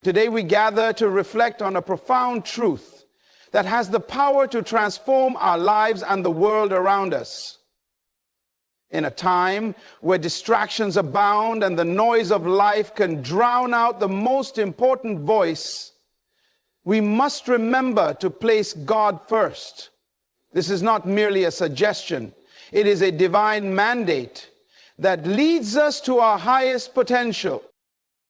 Today we gather to reflect on a profound truth that has the power to transform our lives and the world around us. In a time where distractions abound and the noise of life can drown out the most important voice, we must remember to place God first. This is not merely a suggestion. It is a divine mandate that leads us to our highest potential.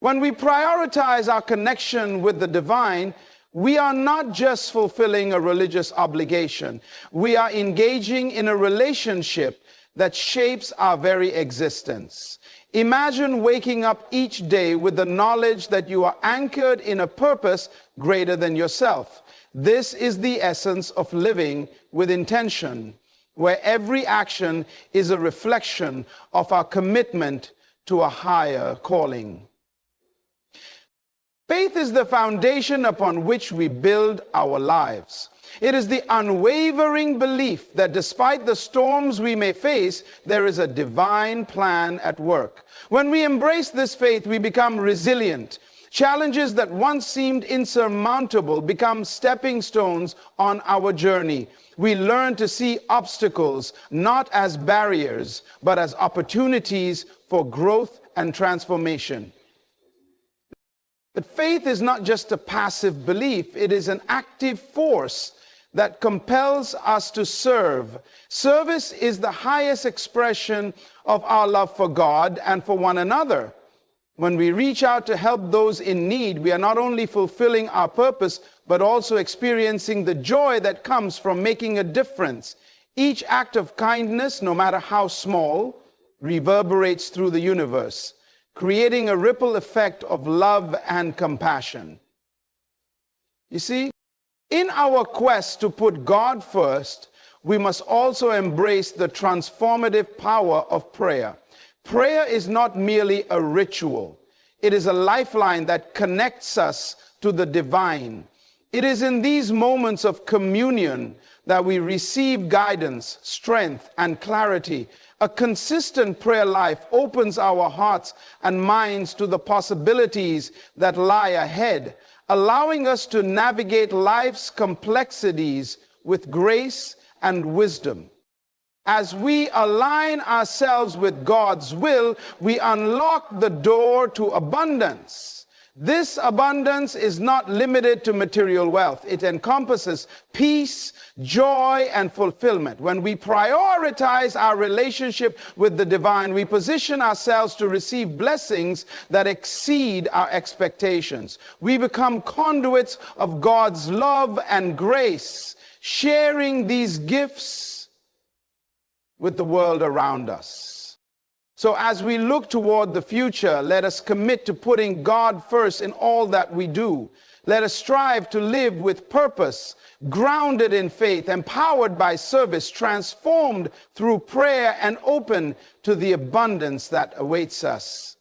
When we prioritize our connection with the divine, we are not just fulfilling a religious obligation. We are engaging in a relationship that shapes our very existence. Imagine waking up each day with the knowledge that you are anchored in a purpose greater than yourself. This is the essence of living with intention, where every action is a reflection of our commitment to a higher calling. Faith is the foundation upon which we build our lives. It is the unwavering belief that despite the storms we may face, there is a divine plan at work. When we embrace this faith, we become resilient. Challenges that once seemed insurmountable become stepping stones on our journey. We learn to see obstacles not as barriers, but as opportunities for growth and transformation. But faith is not just a passive belief, it is an active force that compels us to serve. Service is the highest expression of our love for God and for one another. When we reach out to help those in need, we are not only fulfilling our purpose, but also experiencing the joy that comes from making a difference. Each act of kindness, no matter how small, reverberates through the universe, creating a ripple effect of love and compassion. You see, in our quest to put God first, we must also embrace the transformative power of prayer. Prayer is not merely a ritual. It is a lifeline that connects us to the divine. It is in these moments of communion that we receive guidance, strength, and clarity. A consistent prayer life opens our hearts and minds to the possibilities that lie ahead, allowing us to navigate life's complexities with grace and wisdom. As we align ourselves with God's will, we unlock the door to abundance. This abundance is not limited to material wealth. It encompasses peace, joy, and fulfillment. When we prioritize our relationship with the divine, we position ourselves to receive blessings that exceed our expectations. We become conduits of God's love and grace, sharing these gifts with the world around us. So as we look toward the future, let us commit to putting God first in all that we do. Let us strive to live with purpose, grounded in faith, empowered by service, transformed through prayer, and open to the abundance that awaits us.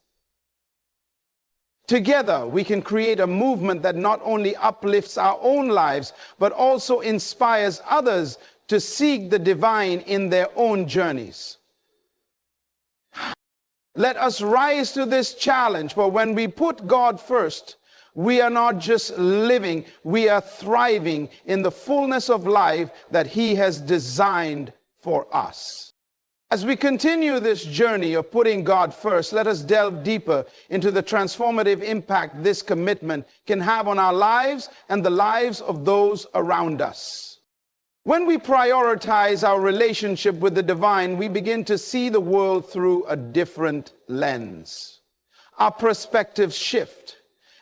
Together, we can create a movement that not only uplifts our own lives, but also inspires others to seek the divine in their own journeys. Let us rise to this challenge, for when we put God first, we are not just living, we are thriving in the fullness of life that He has designed for us. As we continue this journey of putting God first, let us delve deeper into the transformative impact this commitment can have on our lives and the lives of those around us. When we prioritize our relationship with the divine, we begin to see the world through a different lens. Our perspectives shift,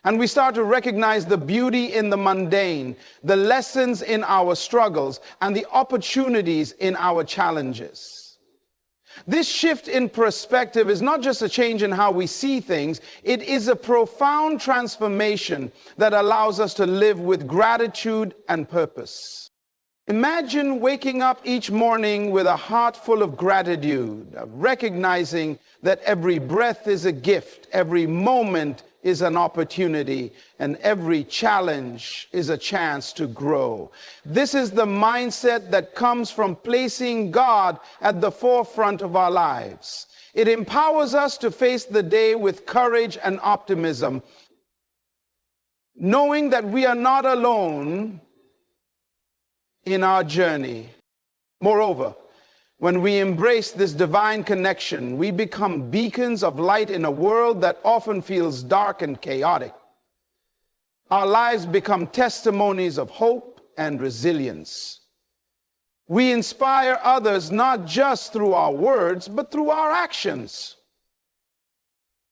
and we start to recognize the beauty in the mundane, the lessons in our struggles, and the opportunities in our challenges. This shift in perspective is not just a change in how we see things, it is a profound transformation that allows us to live with gratitude and purpose. Imagine waking up each morning with a heart full of gratitude, recognizing that every breath is a gift, every moment is an opportunity, and every challenge is a chance to grow. This is the mindset that comes from placing God at the forefront of our lives. It empowers us to face the day with courage and optimism, knowing that we are not alone in our journey. Moreover, when we embrace this divine connection, we become beacons of light in a world that often feels dark and chaotic. Our lives become testimonies of hope and resilience. We inspire others not just through our words, but through our actions.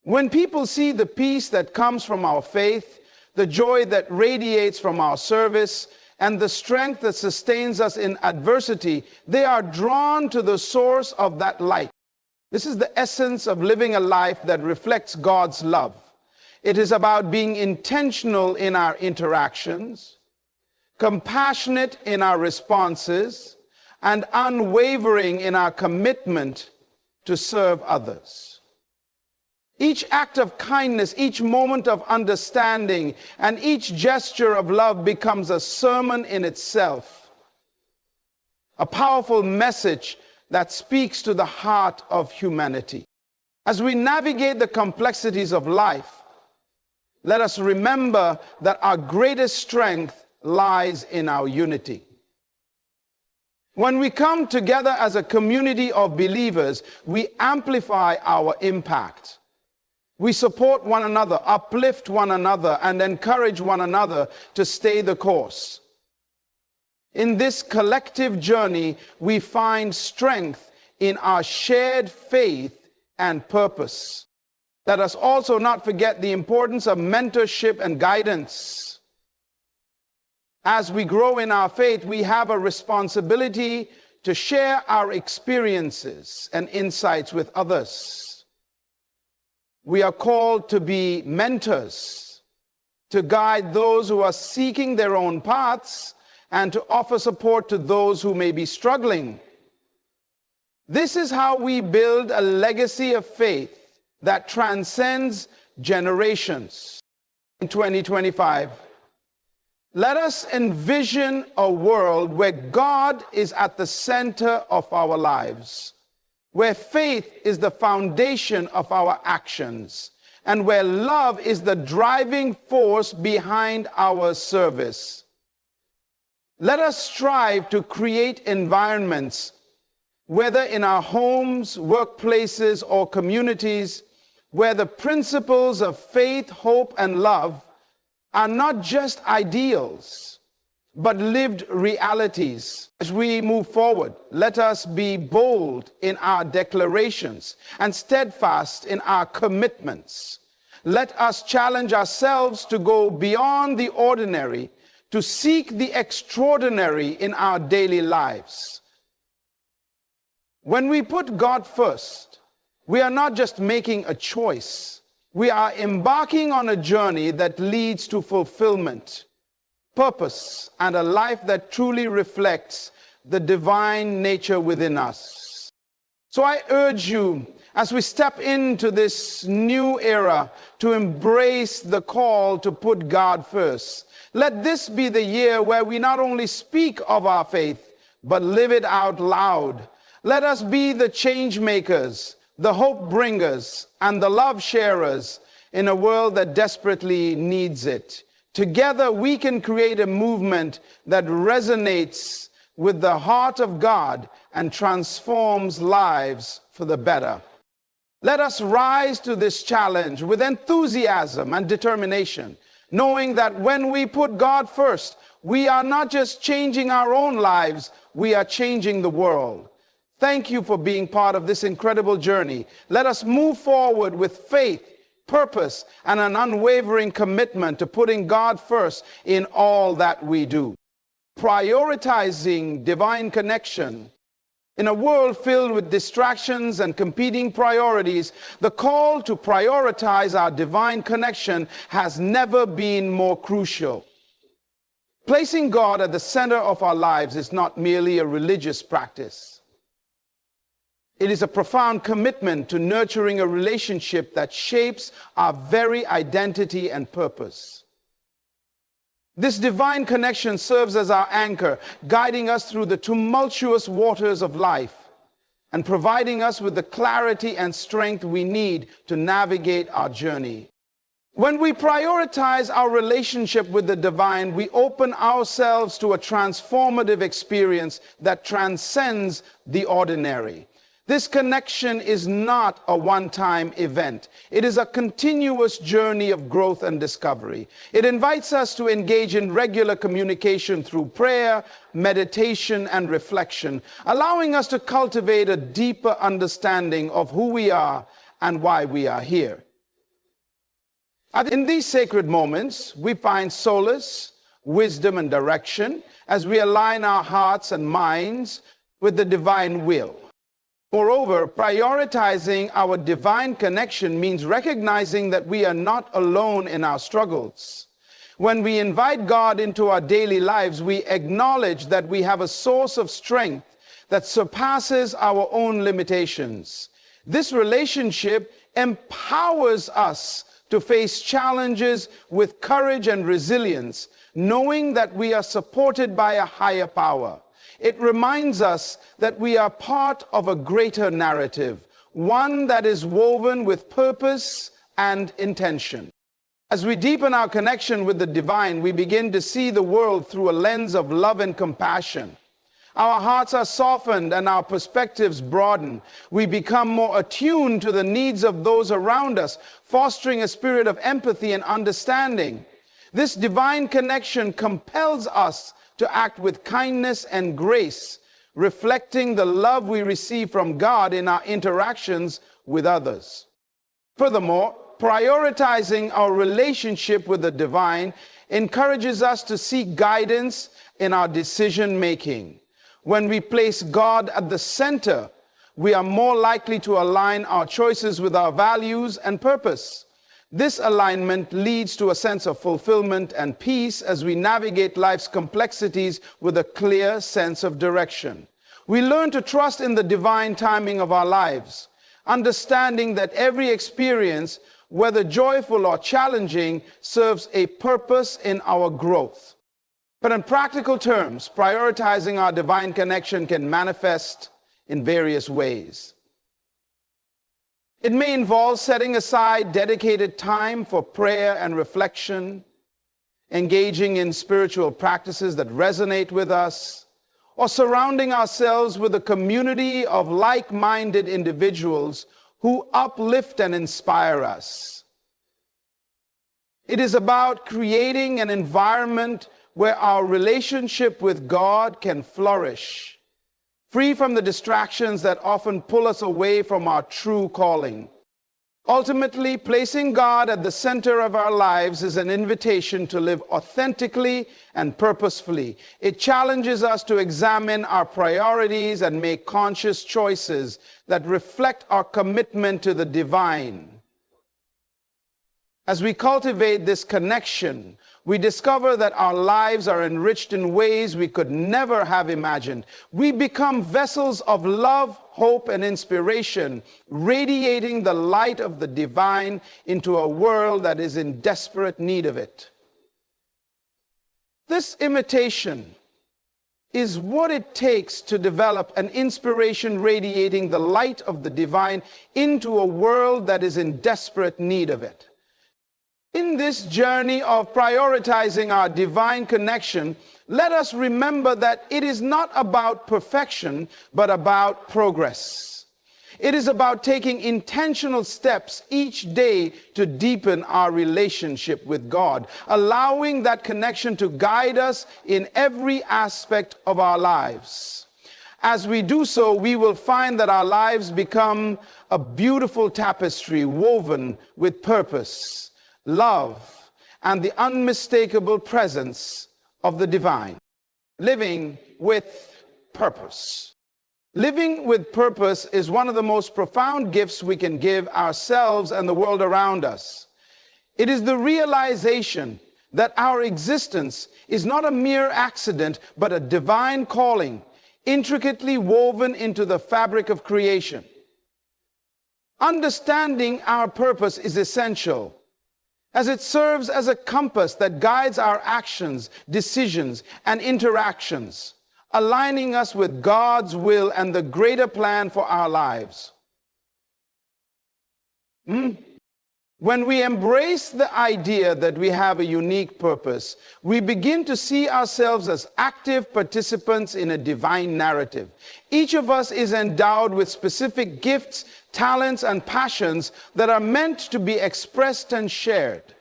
When people see the peace that comes from our faith, the joy that radiates from our service, and the strength that sustains us in adversity, they are drawn to the source of that light. This is the essence of living a life that reflects God's love. It is about being intentional in our interactions, compassionate in our responses, and unwavering in our commitment to serve others. Each act of kindness, each moment of understanding, and each gesture of love becomes a sermon in itself, a powerful message that speaks to the heart of humanity. As we navigate the complexities of life, let us remember that our greatest strength lies in our unity. When we come together as a community of believers, we amplify our impact. We support one another, uplift one another, and encourage one another to stay the course. In this collective journey, we find strength in our shared faith and purpose. Let us also not forget the importance of mentorship and guidance. As we grow in our faith, we have a responsibility to share our experiences and insights with others. We are called to be mentors, to guide those who are seeking their own paths, and to offer support to those who may be struggling. This is how we build a legacy of faith that transcends generations. In 2025, let us envision a world where God is at the center of our lives, where faith is the foundation of our actions, and where love is the driving force behind our service. Let us strive to create environments, whether in our homes, workplaces, or communities, where the principles of faith, hope, and love are not just ideals, but lived realities. As we move forward, let us be bold in our declarations and steadfast in our commitments. Let us challenge ourselves to go beyond the ordinary, to seek the extraordinary in our daily lives. When we put God first, we are not just making a choice. We are embarking on a journey that leads to fulfillment, purpose, and a life that truly reflects the divine nature within us. So I urge you, as we step into this new era, to embrace the call to put God first. Let this be the year where we not only speak of our faith, but live it out loud. Let us be the change makers, the hope bringers, and the love sharers in a world that desperately needs it. Together, we can create a movement that resonates with the heart of God and transforms lives for the better. Let us rise to this challenge with enthusiasm and determination, knowing that when we put God first, we are not just changing our own lives, we are changing the world. Thank you for being part of this incredible journey. Let us move forward with faith, purpose, and an unwavering commitment to putting God first in all that we do. Prioritizing divine connection. In a world filled with distractions and competing priorities, the call to prioritize our divine connection has never been more crucial. Placing God at the center of our lives is not merely a religious practice. It is a profound commitment to nurturing a relationship that shapes our very identity and purpose. This divine connection serves as our anchor, guiding us through the tumultuous waters of life and providing us with the clarity and strength we need to navigate our journey. When we prioritize our relationship with the divine, we open ourselves to a transformative experience that transcends the ordinary. This connection is not a one-time event. It is a continuous journey of growth and discovery. It invites us to engage in regular communication through prayer, meditation, and reflection, allowing us to cultivate a deeper understanding of who we are and why we are here. In these sacred moments, we find solace, wisdom, and direction as we align our hearts and minds with the divine will. Moreover, prioritizing our divine connection means recognizing that we are not alone in our struggles. When we invite God into our daily lives, we acknowledge that we have a source of strength that surpasses our own limitations. This relationship empowers us to face challenges with courage and resilience, knowing that we are supported by a higher power. It reminds us that we are part of a greater narrative, one that is woven with purpose and intention. As we deepen our connection with the divine, we begin to see the world through a lens of love and compassion. Our hearts are softened and our perspectives broaden. We become more attuned to the needs of those around us, fostering a spirit of empathy and understanding. This divine connection compels us to act with kindness and grace, reflecting the love we receive from God in our interactions with others. Furthermore, prioritizing our relationship with the divine encourages us to seek guidance in our decision making. When we place God at the center, we are more likely to align our choices with our values and purpose. This alignment leads to a sense of fulfillment and peace as we navigate life's complexities with a clear sense of direction. We learn to trust in the divine timing of our lives, understanding that every experience, whether joyful or challenging, serves a purpose in our growth. But in practical terms, prioritizing our divine connection can manifest in various ways. It may involve setting aside dedicated time for prayer and reflection, engaging in spiritual practices that resonate with us, or surrounding ourselves with a community of like-minded individuals who uplift and inspire us. It is about creating an environment where our relationship with God can flourish, free from the distractions that often pull us away from our true calling. Ultimately, placing God at the center of our lives is an invitation to live authentically and purposefully. It challenges us to examine our priorities and make conscious choices that reflect our commitment to the divine. As we cultivate this connection, we discover that our lives are enriched in ways we could never have imagined. We become vessels of love, hope, and inspiration, radiating the light of the divine into a world that is in desperate need of it. This imitation is what it takes to develop an inspiration radiating the light of the divine into a world that is in desperate need of it. In this journey of prioritizing our divine connection, let us remember that it is not about perfection, but about progress. It is about taking intentional steps each day to deepen our relationship with God, allowing that connection to guide us in every aspect of our lives. As we do so, we will find that our lives become a beautiful tapestry woven with purpose, love, and the unmistakable presence of the divine. Living with purpose. Living with purpose is one of the most profound gifts we can give ourselves and the world around us. It is the realization that our existence is not a mere accident, but a divine calling, intricately woven into the fabric of creation. Understanding our purpose is essential, as it serves as a compass that guides our actions, decisions, and interactions, aligning us with God's will and the greater plan for our lives. When we embrace the idea that we have a unique purpose, we begin to see ourselves as active participants in a divine narrative. Each of us is endowed with specific gifts, talents, and passions that are meant to be expressed and shared.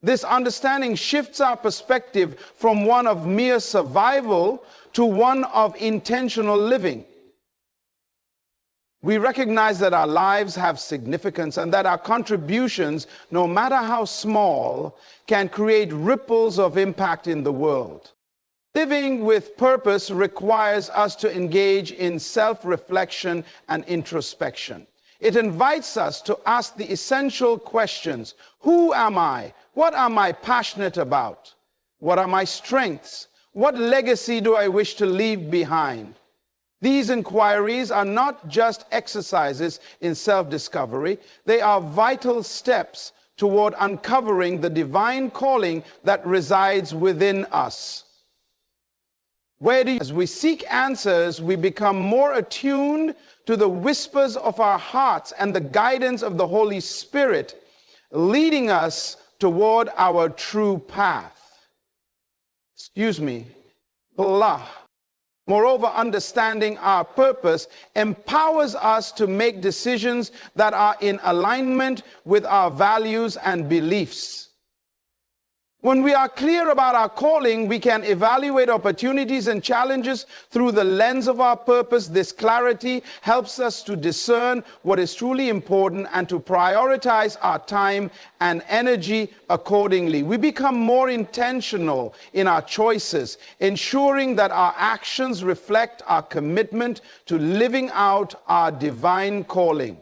This understanding shifts our perspective from one of mere survival to one of intentional living. We recognize that our lives have significance and that our contributions, no matter how small, can create ripples of impact in the world. Living with purpose requires us to engage in self-reflection and introspection. It invites us to ask the essential questions. Who am I? What am I passionate about? What are my strengths? What legacy do I wish to leave behind? These inquiries are not just exercises in self-discovery. They are vital steps toward uncovering the divine calling that resides within us. As we seek answers, we become more attuned to the whispers of our hearts and the guidance of the Holy Spirit, leading us toward our true path. Allah. Moreover, understanding our purpose empowers us to make decisions that are in alignment with our values and beliefs. When we are clear about our calling, we can evaluate opportunities and challenges through the lens of our purpose. This clarity helps us to discern what is truly important and to prioritize our time and energy accordingly. We become more intentional in our choices, ensuring that our actions reflect our commitment to living out our divine calling.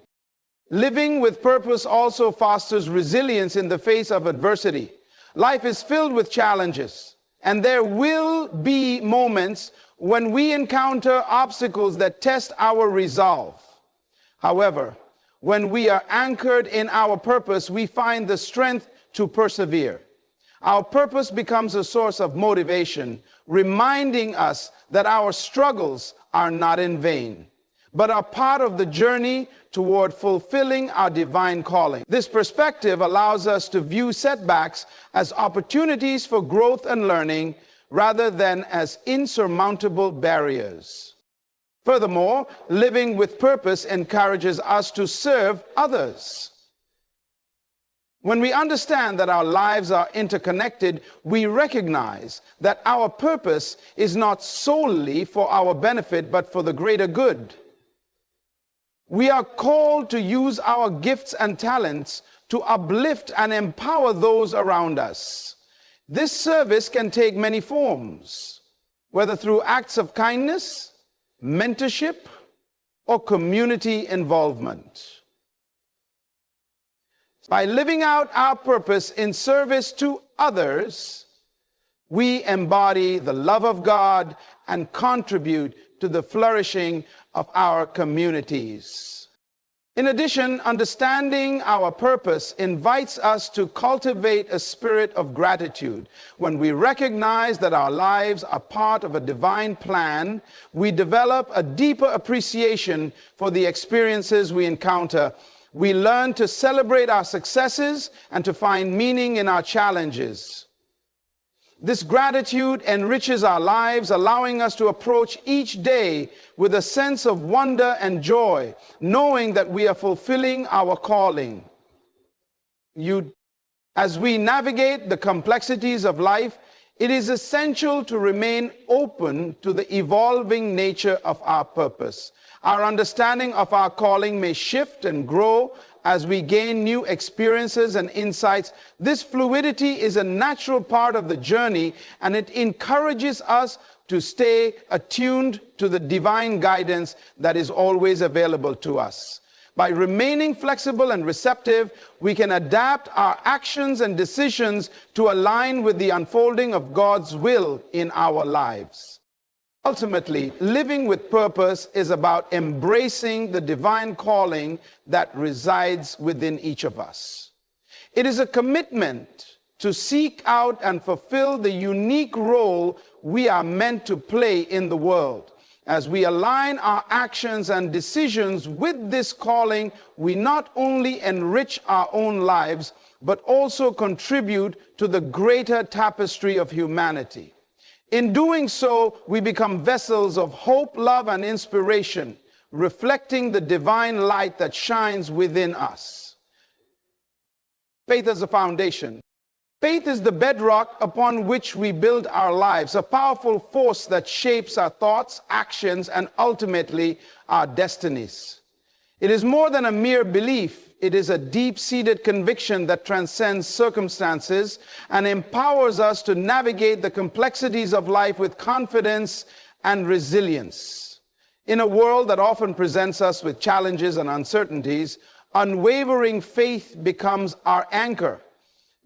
Living with purpose also fosters resilience in the face of adversity. Life is filled with challenges, and there will be moments when we encounter obstacles that test our resolve. However, when we are anchored in our purpose, we find the strength to persevere. Our purpose becomes a source of motivation, reminding us that our struggles are not in vain, but are part of the journey toward fulfilling our divine calling. This perspective allows us to view setbacks as opportunities for growth and learning rather than as insurmountable barriers. Furthermore, living with purpose encourages us to serve others. When we understand that our lives are interconnected, we recognize that our purpose is not solely for our benefit, but for the greater good. We are called to use our gifts and talents to uplift and empower those around us. This service can take many forms, whether through acts of kindness, mentorship, or community involvement. By living out our purpose in service to others, we embody the love of God and contribute to the flourishing of our communities. In addition, understanding our purpose invites us to cultivate a spirit of gratitude. When we recognize that our lives are part of a divine plan, we develop a deeper appreciation for the experiences we encounter. We learn to celebrate our successes and to find meaning in our challenges. This gratitude enriches our lives, allowing us to approach each day with a sense of wonder and joy, knowing that we are fulfilling our calling. As we navigate the complexities of life, it is essential to remain open to the evolving nature of our purpose. Our understanding of our calling may shift and grow as we gain new experiences and insights. This fluidity is a natural part of the journey, and it encourages us to stay attuned to the divine guidance that is always available to us. By remaining flexible and receptive, we can adapt our actions and decisions to align with the unfolding of God's will in our lives. Ultimately, living with purpose is about embracing the divine calling that resides within each of us. It is a commitment to seek out and fulfill the unique role we are meant to play in the world. As we align our actions and decisions with this calling, we not only enrich our own lives, but also contribute to the greater tapestry of humanity. In doing so, we become vessels of hope, love, and inspiration, reflecting the divine light that shines within us. Faith as a foundation. Faith is the bedrock upon which we build our lives, a powerful force that shapes our thoughts, actions, and ultimately our destinies. It is more than a mere belief. It is a deep-seated conviction that transcends circumstances and empowers us to navigate the complexities of life with confidence and resilience. In a world that often presents us with challenges and uncertainties, unwavering faith becomes our anchor,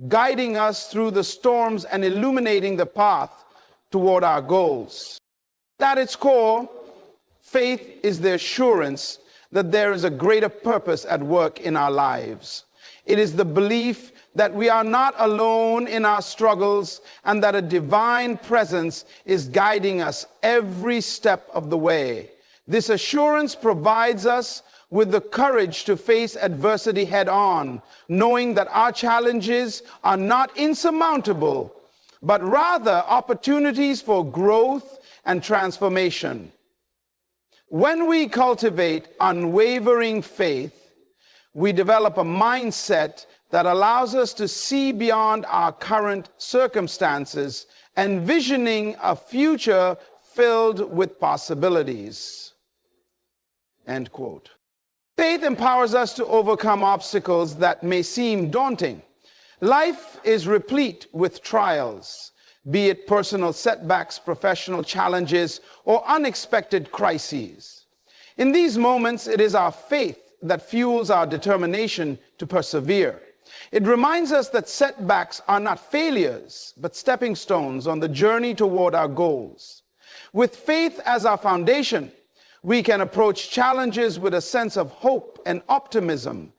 guiding us through the storms and illuminating the path toward our goals. At its core, faith is the assurance that there is a greater purpose at work in our lives. It is the belief that we are not alone in our struggles and that a divine presence is guiding us every step of the way. This assurance provides us with the courage to face adversity head on, knowing that our challenges are not insurmountable, but rather opportunities for growth and transformation. When we cultivate unwavering faith, we develop a mindset that allows us to see beyond our current circumstances, envisioning a future filled with possibilities. End quote. Faith empowers us to overcome obstacles that may seem daunting. Life is replete with trials, be it personal setbacks, professional challenges, or unexpected crises. In these moments, it is our faith that fuels our determination to persevere. It reminds us that setbacks are not failures, but stepping stones on the journey toward our goals. With faith as our foundation, we can approach challenges with a sense of hope and optimism,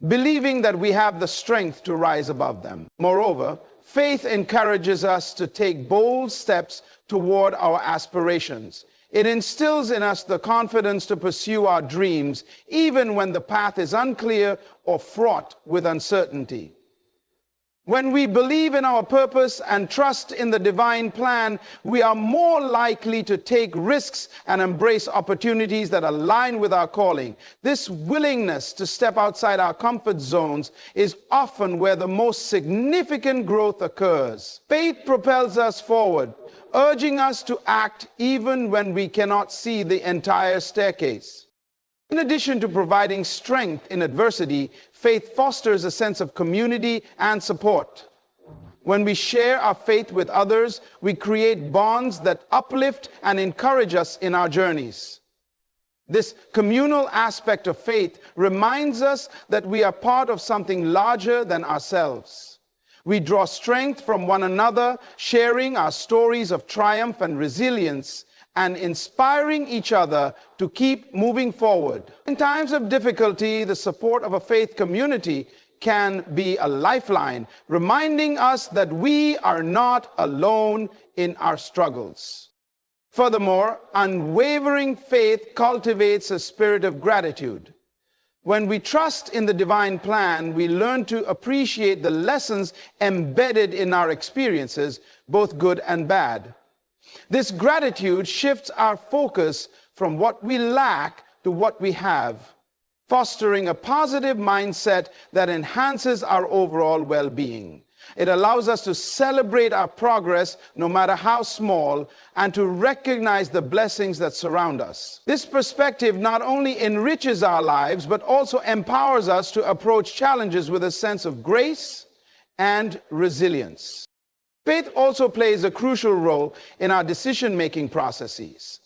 believing that we have the strength to rise above them. Moreover, faith encourages us to take bold steps toward our aspirations. It instills in us the confidence to pursue our dreams, even when the path is unclear or fraught with uncertainty. When we believe in our purpose and trust in the divine plan, we are more likely to take risks and embrace opportunities that align with our calling. This willingness to step outside our comfort zones is often where the most significant growth occurs. Faith propels us forward, urging us to act even when we cannot see the entire staircase. In addition to providing strength in adversity, faith fosters a sense of community and support. When we share our faith with others, we create bonds that uplift and encourage us in our journeys. This communal aspect of faith reminds us that we are part of something larger than ourselves. We draw strength from one another, sharing our stories of triumph and resilience, and inspiring each other to keep moving forward. In times of difficulty, the support of a faith community can be a lifeline, reminding us that we are not alone in our struggles. Furthermore, unwavering faith cultivates a spirit of gratitude. When we trust in the divine plan, we learn to appreciate the lessons embedded in our experiences, both good and bad. This gratitude shifts our focus from what we lack to what we have, fostering a positive mindset that enhances our overall well-being. It allows us to celebrate our progress, no matter how small, and to recognize the blessings that surround us. This perspective not only enriches our lives, but also empowers us to approach challenges with a sense of grace and resilience. Faith also plays a crucial role in our decision-making processes.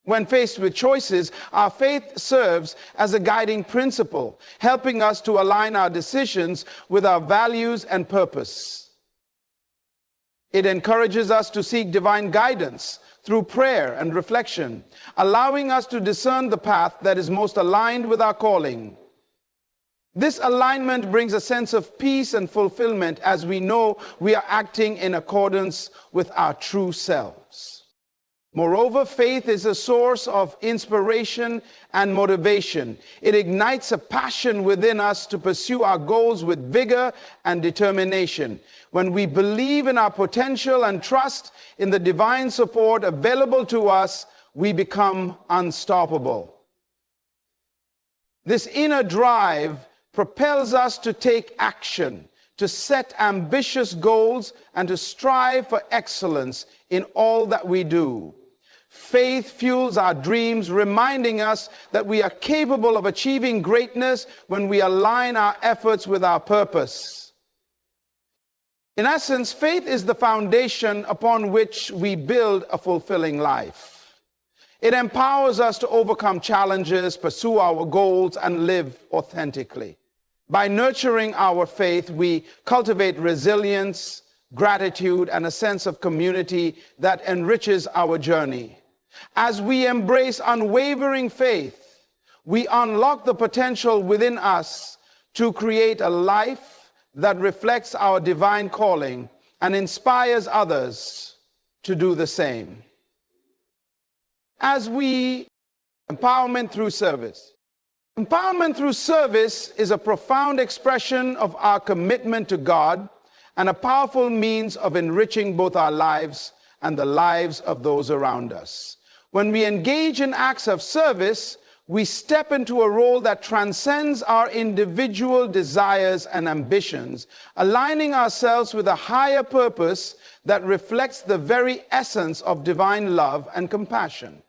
When faced with choices, our faith serves as a guiding principle, helping us to align our decisions with our values and purpose. It encourages us to seek divine guidance through prayer and reflection, allowing us to discern the path that is most aligned with our calling. This alignment brings a sense of peace and fulfillment as we know we are acting in accordance with our true selves. Moreover, faith is a source of inspiration and motivation. It ignites a passion within us to pursue our goals with vigor and determination. When we believe in our potential and trust in the divine support available to us, we become unstoppable. This inner drive propels us to take action, to set ambitious goals, and to strive for excellence in all that we do. Faith fuels our dreams, reminding us that we are capable of achieving greatness when we align our efforts with our purpose. In essence, faith is the foundation upon which we build a fulfilling life. It empowers us to overcome challenges, pursue our goals, and live authentically. By nurturing our faith, we cultivate resilience, gratitude, and a sense of community that enriches our journey. As we embrace unwavering faith, we unlock the potential within us to create a life that reflects our divine calling and inspires others to do the same. Empowerment through service. Empowerment through service is a profound expression of our commitment to God and a powerful means of enriching both our lives and the lives of those around us. When we engage in acts of service, we step into a role that transcends our individual desires and ambitions, aligning ourselves with a higher purpose that reflects the very essence of divine love and compassion.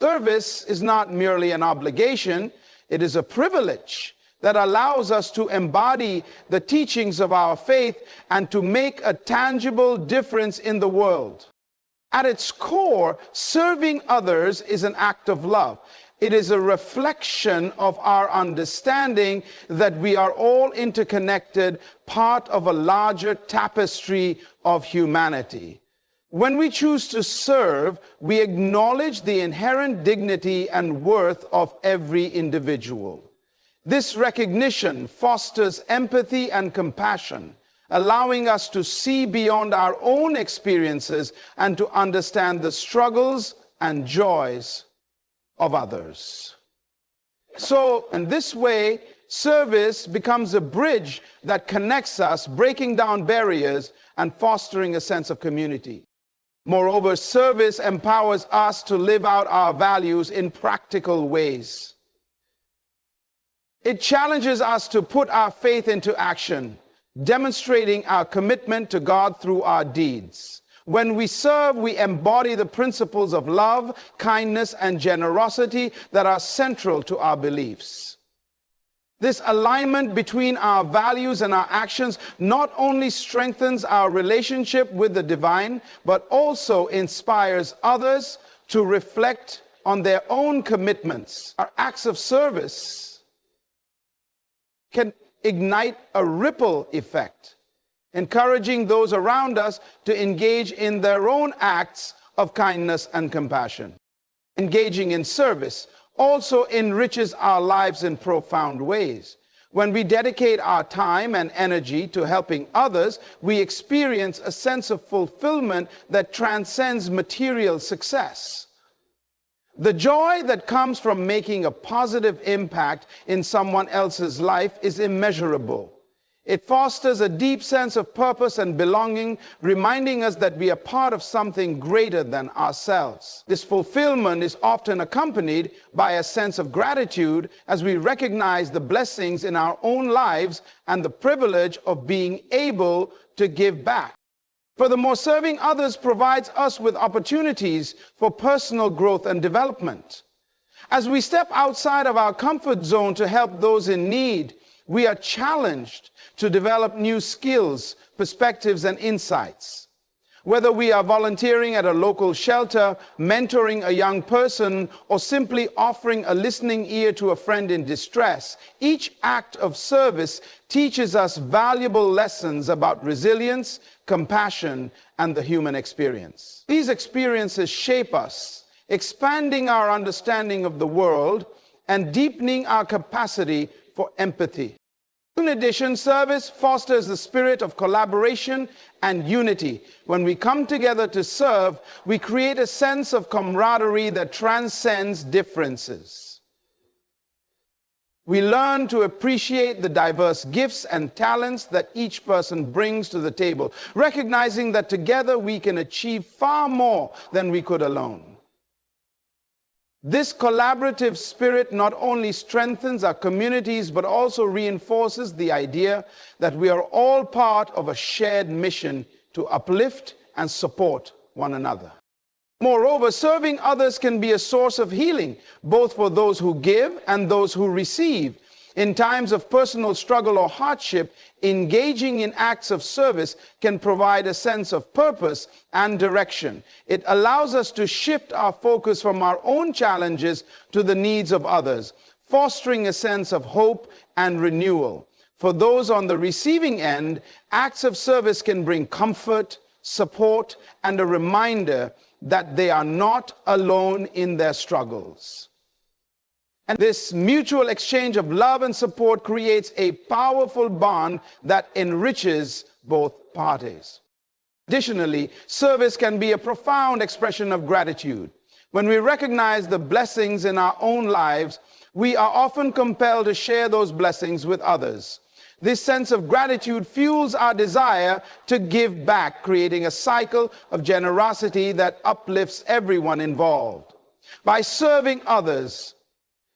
Service is not merely an obligation, it is a privilege that allows us to embody the teachings of our faith and to make a tangible difference in the world. At its core, serving others is an act of love. It is a reflection of our understanding that we are all interconnected, part of a larger tapestry of humanity. When we choose to serve, we acknowledge the inherent dignity and worth of every individual. This recognition fosters empathy and compassion, allowing us to see beyond our own experiences and to understand the struggles and joys of others. So, in this way, service becomes a bridge that connects us, breaking down barriers and fostering a sense of community. Moreover, service empowers us to live out our values in practical ways. It challenges us to put our faith into action, demonstrating our commitment to God through our deeds. When we serve, we embody the principles of love, kindness, and generosity that are central to our beliefs. This alignment between our values and our actions not only strengthens our relationship with the divine, but also inspires others to reflect on their own commitments. Our acts of service can ignite a ripple effect, encouraging those around us to engage in their own acts of kindness and compassion. Engaging in service also enriches our lives in profound ways. When we dedicate our time and energy to helping others, we experience a sense of fulfillment that transcends material success. The joy that comes from making a positive impact in someone else's life is immeasurable. It fosters a deep sense of purpose and belonging, reminding us that we are part of something greater than ourselves. This fulfillment is often accompanied by a sense of gratitude as we recognize the blessings in our own lives and the privilege of being able to give back. Furthermore, serving others provides us with opportunities for personal growth and development. As we step outside of our comfort zone to help those in need, we are challenged to develop new skills, perspectives, and insights. Whether we are volunteering at a local shelter, mentoring a young person, or simply offering a listening ear to a friend in distress, each act of service teaches us valuable lessons about resilience, compassion, and the human experience. These experiences shape us, expanding our understanding of the world and deepening our capacity for empathy. In addition, service fosters the spirit of collaboration and unity. When we come together to serve, we create a sense of camaraderie that transcends differences. We learn to appreciate the diverse gifts and talents that each person brings to the table, recognizing that together we can achieve far more than we could alone. This collaborative spirit not only strengthens our communities, but also reinforces the idea that we are all part of a shared mission to uplift and support one another. Moreover, serving others can be a source of healing, both for those who give and those who receive. In times of personal struggle or hardship, engaging in acts of service can provide a sense of purpose and direction. It allows us to shift our focus from our own challenges to the needs of others, fostering a sense of hope and renewal. For those on the receiving end, acts of service can bring comfort, support, and a reminder that they are not alone in their struggles. And this mutual exchange of love and support creates a powerful bond that enriches both parties. Additionally, service can be a profound expression of gratitude. When we recognize the blessings in our own lives, we are often compelled to share those blessings with others. This sense of gratitude fuels our desire to give back, creating a cycle of generosity that uplifts everyone involved. By serving others,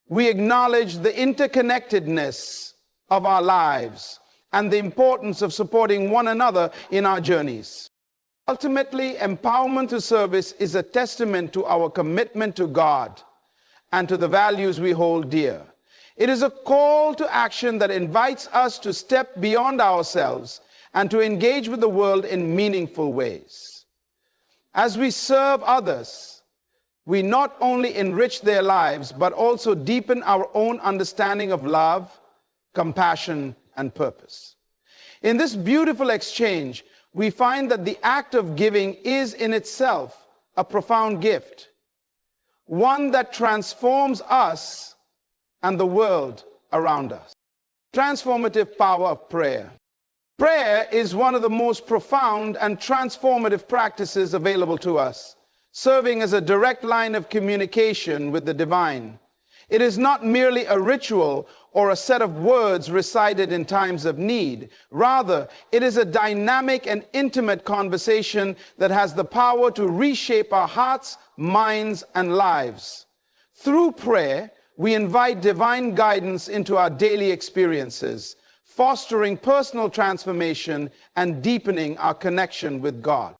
we acknowledge the interconnectedness of our lives and the importance of supporting one another in our journeys. Ultimately, empowerment to service is a testament to our commitment to God and to the values we hold dear. It is a call to action that invites us to step beyond ourselves and to engage with the world in meaningful ways. As we serve others, we not only enrich their lives, but also deepen our own understanding of love, compassion, and purpose. In this beautiful exchange, we find that the act of giving is in itself a profound gift, one that transforms us and the world around us. Transformative power of prayer. Prayer is one of the most profound and transformative practices available to us, serving as a direct line of communication with the divine. It is not merely a ritual or a set of words recited in times of need. Rather, it is a dynamic and intimate conversation that has the power to reshape our hearts, minds, and lives. Through prayer, we invite divine guidance into our daily experiences, fostering personal transformation and deepening our connection with God.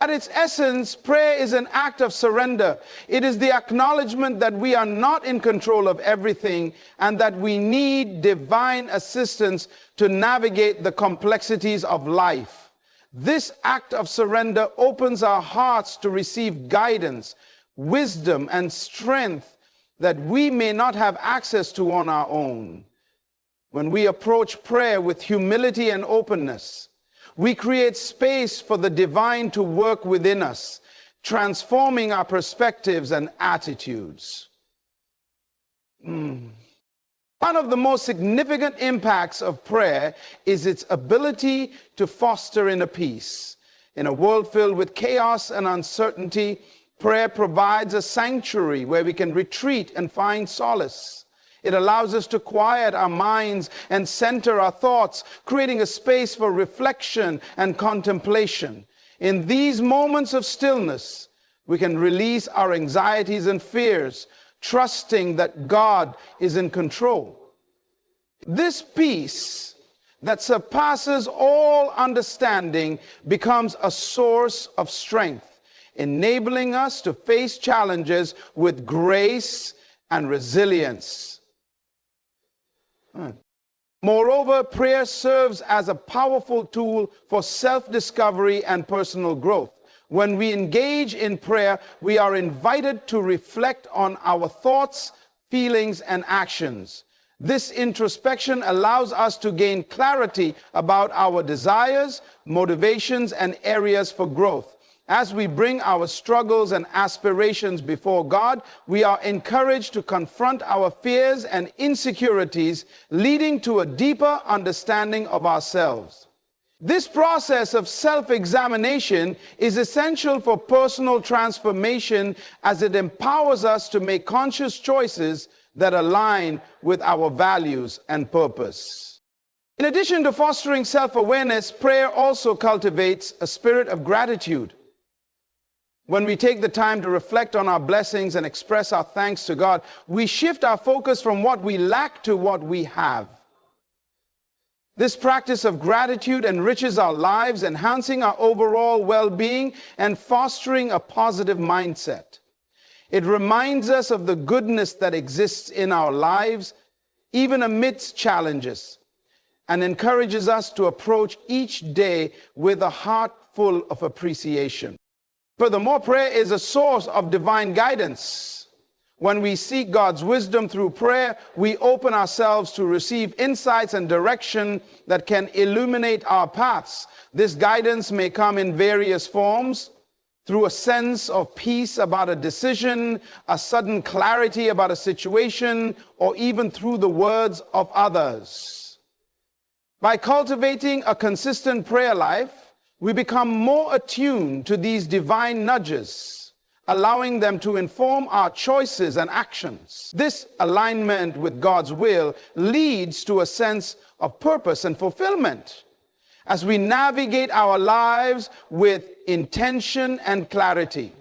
At its essence, prayer is an act of surrender. It is the acknowledgement that we are not in control of everything and that we need divine assistance to navigate the complexities of life. This act of surrender opens our hearts to receive guidance, wisdom, and strength that we may not have access to on our own. When we approach prayer with humility and openness, we create space for the divine to work within us, transforming our perspectives and attitudes. One of the most significant impacts of prayer is its ability to foster inner peace. In a world filled with chaos and uncertainty, prayer provides a sanctuary where we can retreat and find solace. It allows us to quiet our minds and center our thoughts, creating a space for reflection and contemplation. In these moments of stillness, we can release our anxieties and fears, trusting that God is in control. This peace that surpasses all understanding becomes a source of strength, enabling us to face challenges with grace and resilience. Moreover, prayer serves as a powerful tool for self-discovery and personal growth. When we engage in prayer, we are invited to reflect on our thoughts, feelings, and actions. This introspection allows us to gain clarity about our desires, motivations, and areas for growth. As we bring our struggles and aspirations before God, we are encouraged to confront our fears and insecurities, leading to a deeper understanding of ourselves. This process of self-examination is essential for personal transformation as it empowers us to make conscious choices that align with our values and purpose. In addition to fostering self-awareness, prayer also cultivates a spirit of gratitude. When we take the time to reflect on our blessings and express our thanks to God, we shift our focus from what we lack to what we have. This practice of gratitude enriches our lives, enhancing our overall well-being and fostering a positive mindset. It reminds us of the goodness that exists in our lives, even amidst challenges, and encourages us to approach each day with a heart full of appreciation. Furthermore, prayer is a source of divine guidance. When we seek God's wisdom through prayer, we open ourselves to receive insights and direction that can illuminate our paths. This guidance may come in various forms, through a sense of peace about a decision, a sudden clarity about a situation, or even through the words of others. By cultivating a consistent prayer life, we become more attuned to these divine nudges, allowing them to inform our choices and actions. This alignment with God's will leads to a sense of purpose and fulfillment as we navigate our lives with intention and clarity.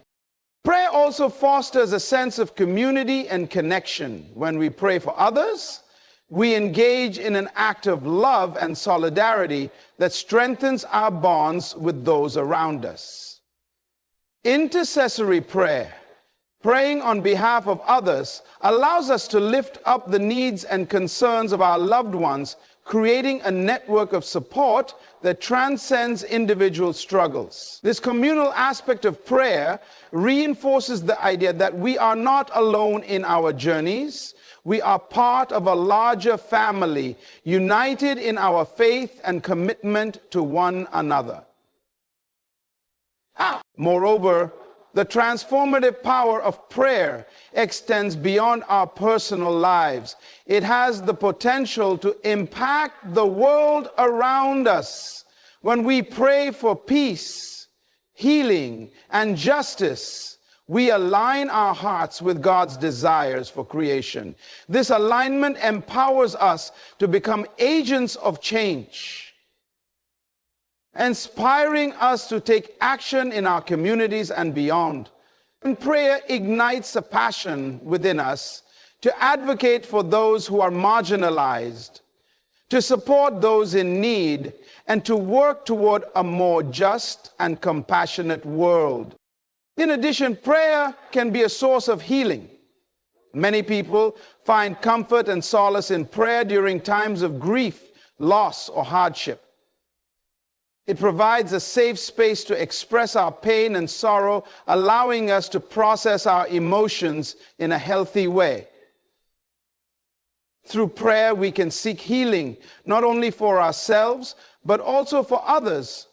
Prayer also fosters a sense of community and connection. When we pray for others, we engage in an act of love and solidarity that strengthens our bonds with those around us. Intercessory prayer, praying on behalf of others, allows us to lift up the needs and concerns of our loved ones, creating a network of support that transcends individual struggles. This communal aspect of prayer reinforces the idea that we are not alone in our journeys. We are part of a larger family, united in our faith and commitment to one another. Moreover, the transformative power of prayer extends beyond our personal lives. It has the potential to impact the world around us. When we pray for peace, healing, and justice, we align our hearts with God's desires for creation. This alignment empowers us to become agents of change, inspiring us to take action in our communities and beyond. And prayer ignites a passion within us to advocate for those who are marginalized, to support those in need, and to work toward a more just and compassionate world. In addition, prayer can be a source of healing. Many people find comfort and solace in prayer during times of grief, loss, or hardship. It provides a safe space to express our pain and sorrow, allowing us to process our emotions in a healthy way. Through prayer, we can seek healing, not only for ourselves, but also for others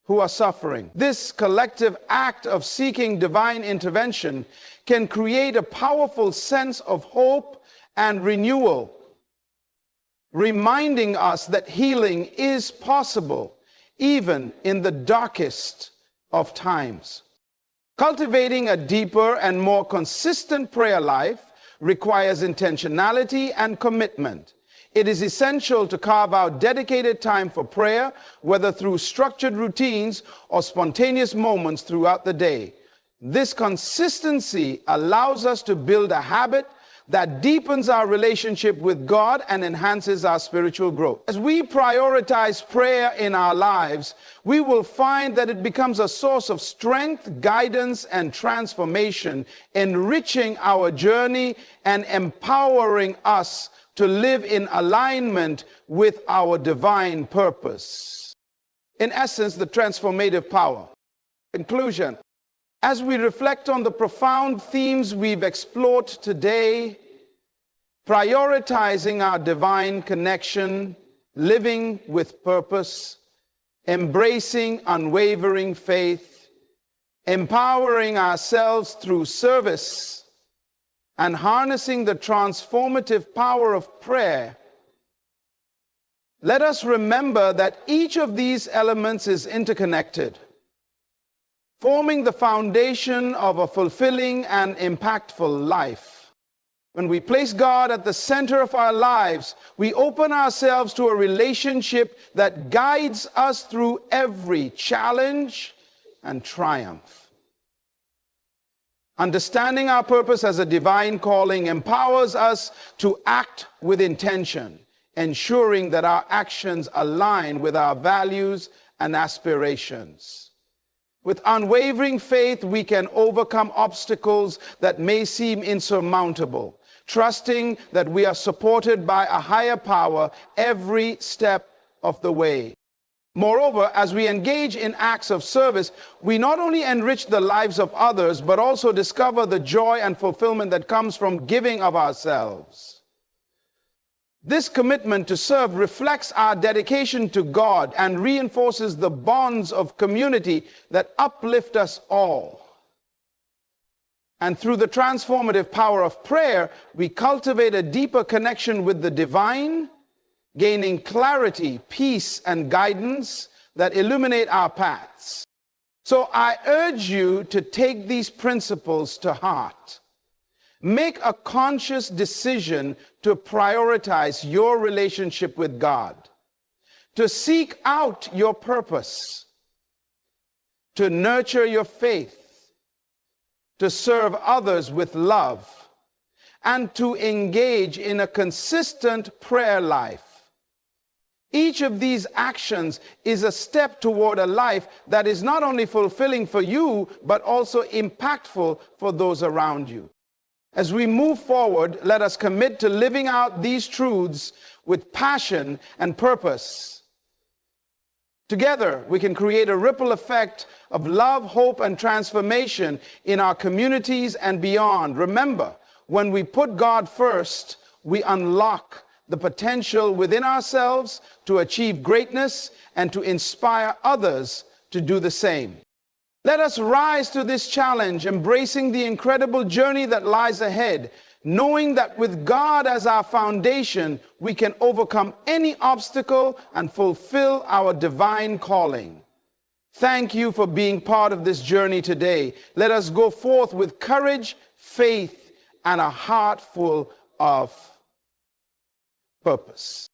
who are suffering. This collective act of seeking divine intervention can create a powerful sense of hope and renewal, reminding us that healing is possible even in the darkest of times. Cultivating a deeper and more consistent prayer life requires intentionality and commitment. It is essential to carve out dedicated time for prayer, whether through structured routines or spontaneous moments throughout the day. This consistency allows us to build a habit that deepens our relationship with God and enhances our spiritual growth. As we prioritize prayer in our lives, we will find that it becomes a source of strength, guidance, and transformation, enriching our journey and empowering us to live in alignment with our divine purpose. In essence, the transformative power. Conclusion. As we reflect on the profound themes we've explored today, prioritizing our divine connection, living with purpose, embracing unwavering faith, empowering ourselves through service, and harnessing the transformative power of prayer, let us remember that each of these elements is interconnected, forming the foundation of a fulfilling and impactful life. When we place God at the center of our lives, we open ourselves to a relationship that guides us through every challenge and triumph. Understanding our purpose as a divine calling empowers us to act with intention, ensuring that our actions align with our values and aspirations. With unwavering faith, we can overcome obstacles that may seem insurmountable, trusting that we are supported by a higher power every step of the way. Moreover, as we engage in acts of service, we not only enrich the lives of others, but also discover the joy and fulfillment that comes from giving of ourselves. This commitment to serve reflects our dedication to God and reinforces the bonds of community that uplift us all. And through the transformative power of prayer, we cultivate a deeper connection with the divine, gaining clarity, peace, and guidance that illuminate our paths. So I urge you to take these principles to heart. Make a conscious decision to prioritize your relationship with God, to seek out your purpose, to nurture your faith, to serve others with love, and to engage in a consistent prayer life. Each of these actions is a step toward a life that is not only fulfilling for you, but also impactful for those around you. As we move forward, let us commit to living out these truths with passion and purpose. Together, we can create a ripple effect of love, hope, and transformation in our communities and beyond. Remember, when we put God first, we unlock the potential within ourselves to achieve greatness and to inspire others to do the same. Let us rise to this challenge, embracing the incredible journey that lies ahead, knowing that with God as our foundation, we can overcome any obstacle and fulfill our divine calling. Thank you for being part of this journey today. Let us go forth with courage, faith, and a heart full of purpose.